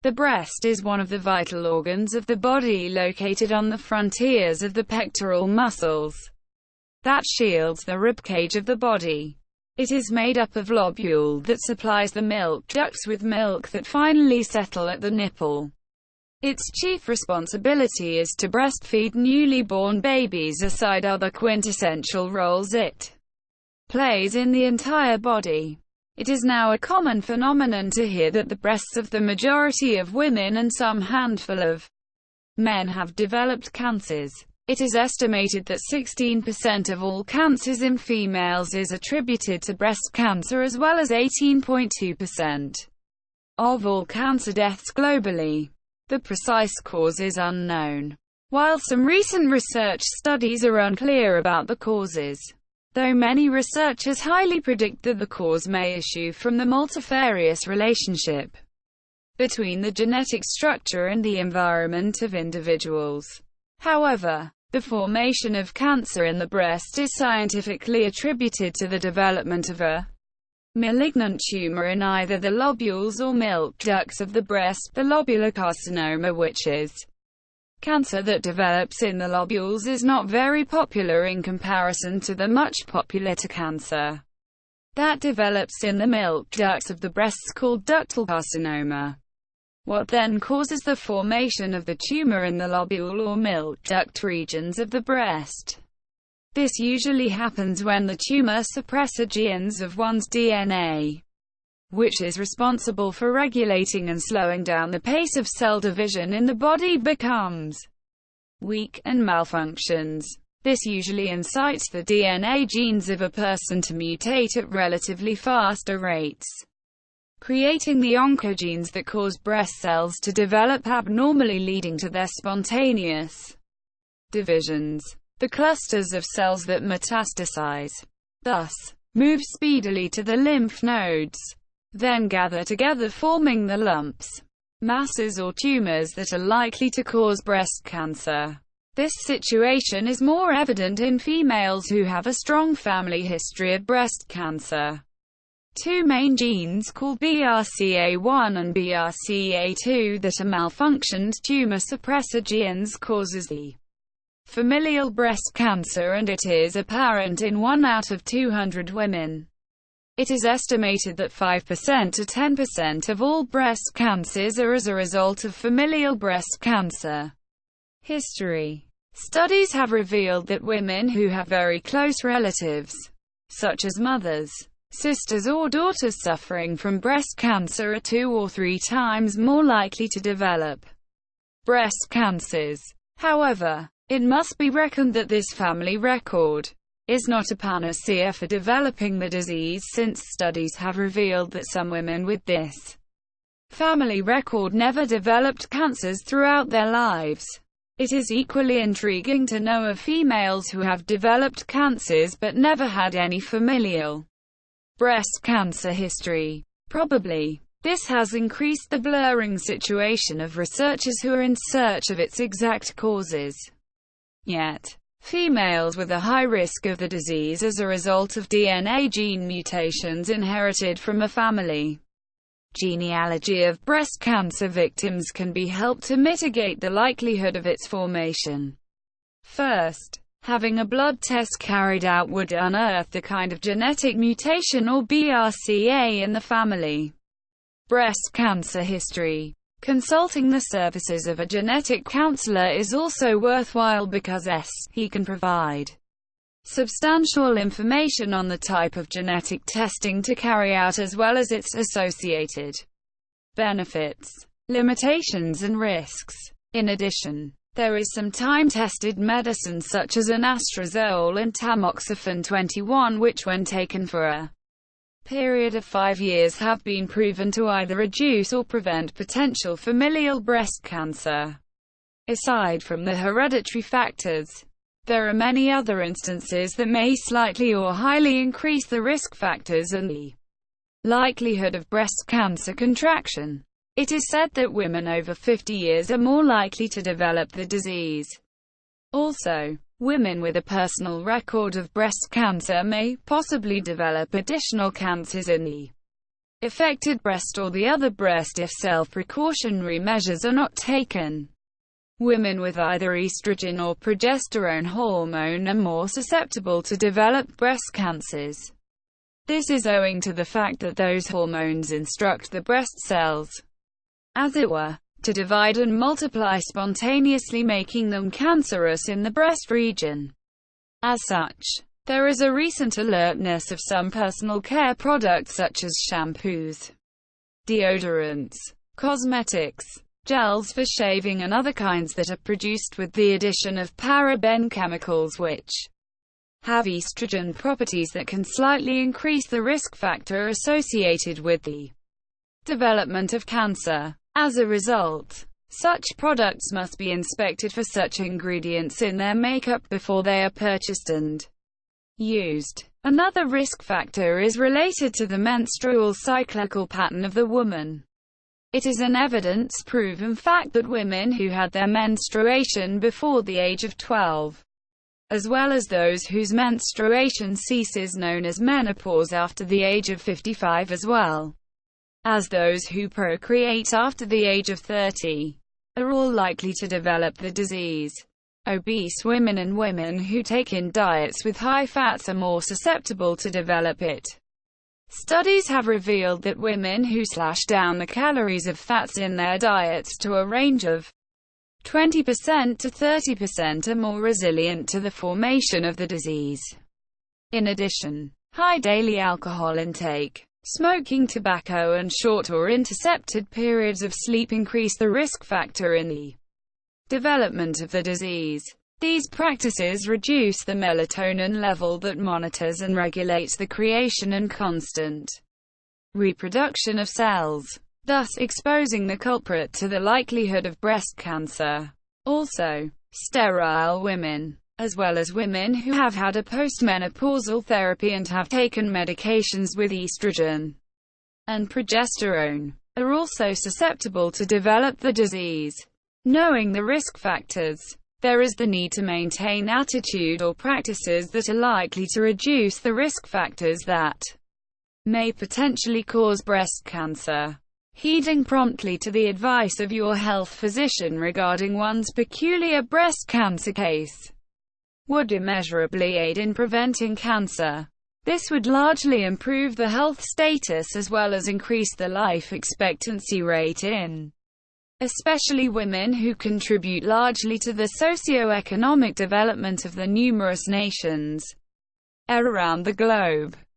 The breast is one of the vital organs of the body located on the frontiers of the pectoral muscles that shields the ribcage of the body. It is made up of lobule that supplies the milk ducts with milk that finally settle at the nipple. Its chief responsibility is to breastfeed newly born babies aside other quintessential roles it plays in the entire body. It is now a common phenomenon to hear that the breasts of the majority of women and some handful of men have developed cancers. It is estimated that 16% of all cancers in females is attributed to breast cancer, as well as 18.2% of all cancer deaths globally. The precise cause is unknown, while some recent research studies are unclear about the causes, though many researchers highly predict that the cause may issue from the multifarious relationship between the genetic structure and the environment of individuals. However, the formation of cancer in the breast is scientifically attributed to the development of a malignant tumour in either the lobules or milk ducts of the breast, the lobular carcinoma, which is cancer that develops in the lobules, is not very popular in comparison to the much popular cancer that develops in the milk ducts of the breasts, called ductal carcinoma. What then causes the formation of the tumour in the lobule or milk duct regions of the breast? This usually happens when the tumor suppressor genes of one's DNA, which is responsible for regulating and slowing down the pace of cell division in the body, becomes weak and malfunctions. This usually incites the DNA genes of a person to mutate at relatively faster rates, creating the oncogenes that cause breast cells to develop abnormally, leading to their spontaneous divisions. The clusters of cells that metastasize, thus move speedily to the lymph nodes, then gather together, forming the lumps, masses or tumors that are likely to cause breast cancer. This situation is more evident in females who have a strong family history of breast cancer. Two main genes called BRCA1 and BRCA2 that are malfunctioned tumor suppressor genes causes the familial breast cancer, and it is apparent in 1 out of 200 women. It is estimated that 5% to 10% of all breast cancers are as a result of familial breast cancer history. Studies have revealed that women who have very close relatives, such as mothers, sisters or daughters suffering from breast cancer, are 2 or 3 times more likely to develop breast cancers. However, it must be reckoned that this family record is not a panacea for developing the disease, since studies have revealed that some women with this family record never developed cancers throughout their lives. It is equally intriguing to know of females who have developed cancers but never had any familial breast cancer history. Probably, this has increased the blurring situation of researchers who are in search of its exact causes. Yet, females with a high risk of the disease as a result of DNA gene mutations inherited from a family genealogy of breast cancer victims can be helped to mitigate the likelihood of its formation. First, having a blood test carried out would unearth the kind of genetic mutation or BRCA in the family breast cancer history. Consulting the services of a genetic counselor is also worthwhile because he can provide substantial information on the type of genetic testing to carry out, as well as its associated benefits, limitations and risks. In addition, there is some time-tested medicine such as anastrozole and tamoxifen 21 which, when taken for a period of 5 years, have been proven to either reduce or prevent potential familial breast cancer. Aside from the hereditary factors, there are many other instances that may slightly or highly increase the risk factors and the likelihood of breast cancer contraction. It is said that women over 50 years are more likely to develop the disease. Also, women with a personal record of breast cancer may possibly develop additional cancers in the affected breast or the other breast if self-precautionary measures are not taken. Women with either estrogen or progesterone hormone are more susceptible to develop breast cancers. This is owing to the fact that those hormones instruct the breast cells, as it were, to divide and multiply spontaneously, making them cancerous in the breast region. As such, there is a recent alertness of some personal care products such as shampoos, deodorants, cosmetics, gels for shaving and other kinds that are produced with the addition of paraben chemicals which have estrogen properties that can slightly increase the risk factor associated with the development of cancer. As a result, such products must be inspected for such ingredients in their makeup before they are purchased and used. Another risk factor is related to the menstrual cyclical pattern of the woman. It is an evidence-proven fact that women who had their menstruation before the age of 12, as well as those whose menstruation ceases known as menopause after the age of 55, as well as those who procreate after the age of 30, are all likely to develop the disease. Obese women and women who take in diets with high fats are more susceptible to develop it. Studies have revealed that women who slash down the calories of fats in their diets to a range of 20% to 30% are more resilient to the formation of the disease. In addition, high daily alcohol intake, smoking tobacco and short or intercepted periods of sleep increase the risk factor in the development of the disease. These practices reduce the melatonin level that monitors and regulates the creation and constant reproduction of cells, thus exposing the culprit to the likelihood of breast cancer. Also, sterile women, as well as women who have had a postmenopausal therapy and have taken medications with estrogen and progesterone, are also susceptible to develop the disease. Knowing the risk factors, there is the need to maintain attitude or practices that are likely to reduce the risk factors that may potentially cause breast cancer. Heeding promptly to the advice of your health physician regarding one's peculiar breast cancer case would immeasurably aid in preventing cancer. This would largely improve the health status as well as increase the life expectancy rate in especially women who contribute largely to the socio-economic development of the numerous nations around the globe.